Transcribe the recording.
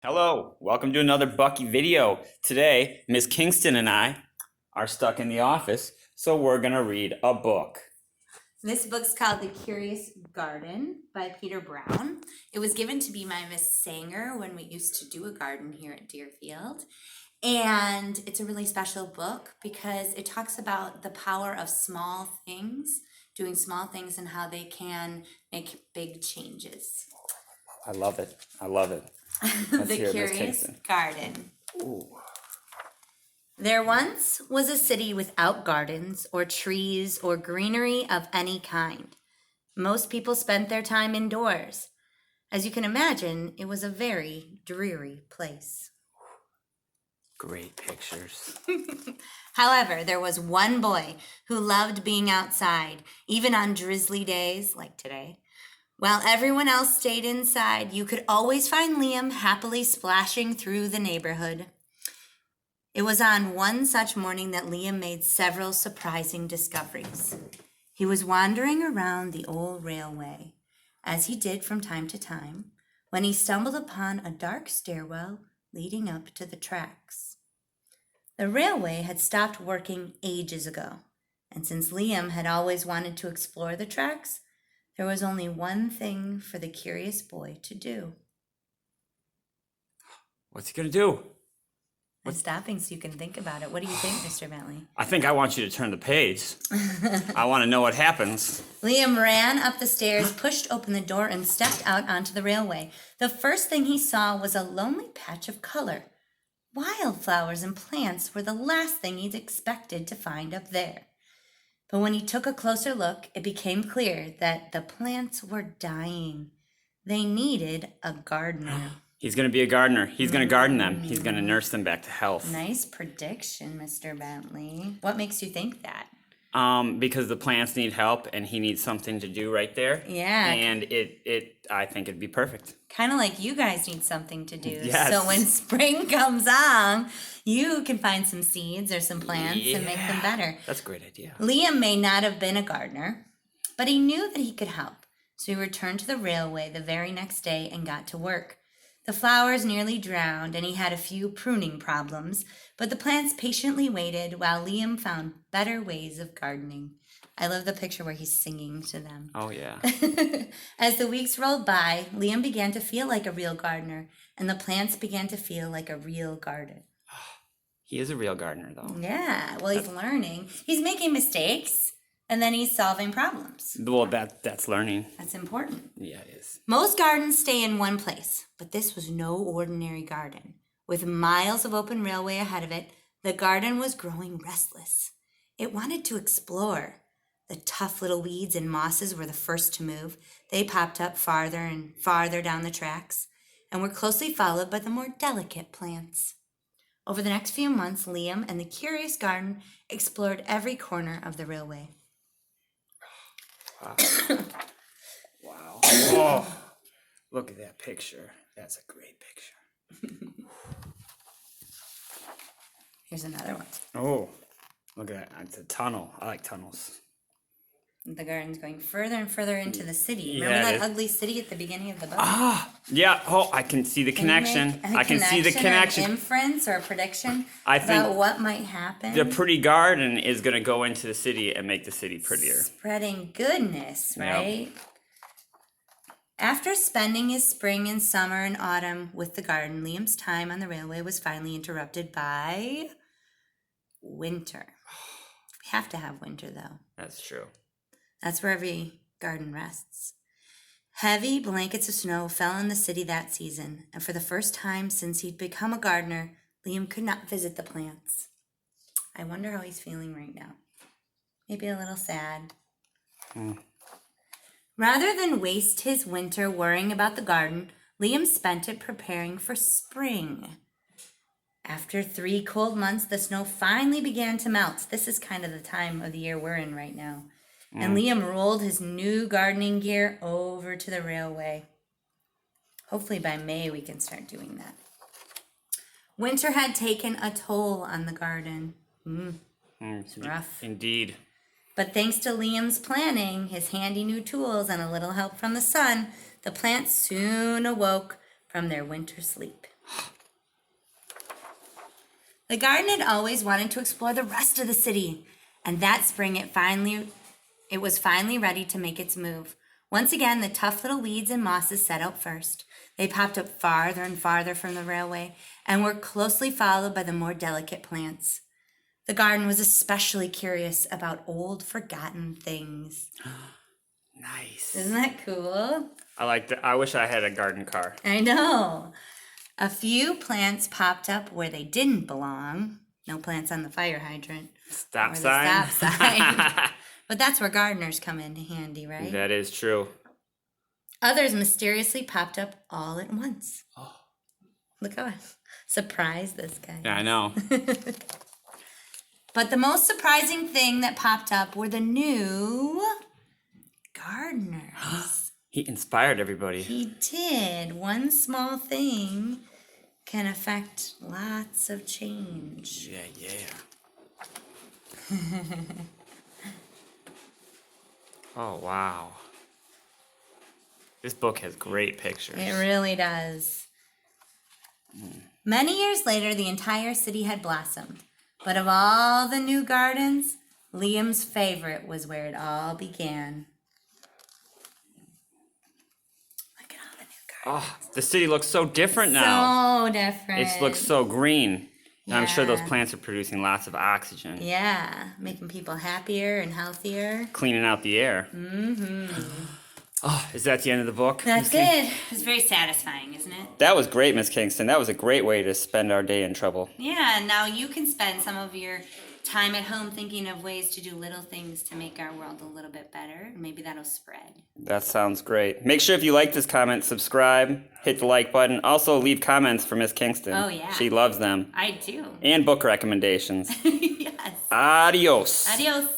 Hello, welcome to another Bucky video. Today, Miss Kingston and I are stuck in the office, so we're gonna read a book. This book's called The Curious Garden by Peter Brown. It was given to me by Miss Sanger when we used to do a garden here at Deerfield. And it's a really special book because it talks about the power of small things, doing small things and how they can make big changes. I love it. I love it. The Curious Garden. Ooh. There once was a city without gardens or trees or greenery of any kind. Most people spent their time indoors. As you can imagine, it was a very dreary place. Great pictures. However, there was one boy who loved being outside, even on drizzly days like today. While everyone else stayed inside, you could always find Liam happily splashing through the neighborhood. It was on one such morning that Liam made several surprising discoveries. He was wandering around the old railway, as he did from time to time, when he stumbled upon a dark stairwell leading up to the tracks. The railway had stopped working ages ago, and since Liam had always wanted to explore the tracks, there was only one thing for the curious boy to do. What's he gonna do? I'm stopping so you can think about it. What do you think, Mr. Bentley? I think I want you to turn the page. I want to know what happens. Liam ran up the stairs, pushed open the door, and stepped out onto the railway. The first thing he saw was a lonely patch of color. Wildflowers and plants were the last thing he'd expected to find up there. But when he took a closer look, it became clear that the plants were dying. They needed a gardener. He's gonna be a gardener. He's gonna garden them. He's gonna nurse them back to health. Nice prediction, Mr. Bentley. What makes you think that? Because the plants need help and he needs something to do right there. Yeah. And I think it'd be perfect. Kind of like you guys need something to do. Yes. So when spring comes on, you can find some seeds or some plants and make them better. That's a great idea. Liam may not have been a gardener, but he knew that he could help. So he returned to the railway the very next day and got to work. The flowers nearly drowned, and he had a few pruning problems, but the plants patiently waited while Liam found better ways of gardening. I love the picture where he's singing to them. Oh, yeah. As the weeks rolled by, Liam began to feel like a real gardener, and the plants began to feel like a real garden. He is a real gardener, though. Yeah, well, he's learning. He's making mistakes, and then he's solving problems. Well, that's learning. That's important. Yeah, it is. Most gardens stay in one place, but this was no ordinary garden. With miles of open railway ahead of it, the garden was growing restless. It wanted to explore. The tough little weeds and mosses were the first to move. They popped up farther and farther down the tracks and were closely followed by the more delicate plants. Over the next few months, Liam and the curious garden explored every corner of the railway. Wow. Wow. Oh, look at that picture. That's a great picture. Here's another one. Oh, look at that. It's a tunnel. I like tunnels. The garden's going further and further into the city. Yeah, Remember it that is. ugly city at the beginning of the book? Ah, yeah. Oh, I can see the connection. I can see the An connection. inference or a prediction I think about what might happen. the pretty garden is going to go into the city and make the city prettier. Spreading goodness, Yep. right? After spending his spring and summer and autumn with the garden, Liam's time on the railway was finally interrupted by winter. We have to have winter, though. That's true. That's where every garden rests. Heavy blankets of snow fell in the city that season, and for the first time since he'd become a gardener, Liam could not visit the plants. I wonder how he's feeling right now. Maybe a little sad. Rather than waste his winter worrying about the garden, Liam spent it preparing for spring. After 3 cold months, the snow finally began to melt. This is kind of the time of the year we're in right now. And Liam rolled his new gardening gear over to the railway. Hopefully by May we can start doing that. Winter had taken a toll on the garden. It's rough. Indeed. But thanks to Liam's planning, his handy new tools, and a little help from the sun, the plants soon awoke from their winter sleep. The garden had always wanted to explore the rest of the city, and that spring it was finally ready to make its move. Once again, the tough little weeds and mosses set out first. They popped up farther and farther from the railway and were closely followed by the more delicate plants. The garden was especially curious about old, forgotten things. Nice. Isn't that cool? I like that. I wish I had a garden car. I know. A few plants popped up where they didn't belong. No plants on the fire hydrant. Stop or sign. The stop sign. But that's where gardeners come in handy, right? That is true. Others mysteriously popped up all at once. Oh. Look how surprised this guy. Yeah, I know. But the most surprising thing that popped up were the new gardeners. He inspired everybody. He did. One small thing can affect lots of change. Yeah. Oh, wow. This book has great pictures. It really does. Many years later, the entire city had blossomed. But of all the new gardens, Liam's favorite was where it all began. Look at all the new gardens. Oh, the city looks so different now. So different. It looks so green. And I'm sure those Yeah. plants are producing lots of oxygen. Yeah, making people happier and healthier. Cleaning out the air. Mm-hmm. Oh, is that the end of the book? That's it. It's very satisfying, isn't it? That was great, Miss Kingston. That was a great way to spend our day in trouble. Yeah, now you can spend some of your time at home thinking of ways to do little things to make our world a little bit better. Maybe that'll spread. That sounds great. Make sure if you like this comment, subscribe, hit the like button. Also, leave comments for Miss Kingston. Oh, yeah. She loves them. I do. And book recommendations. Yes. Adios. Adios.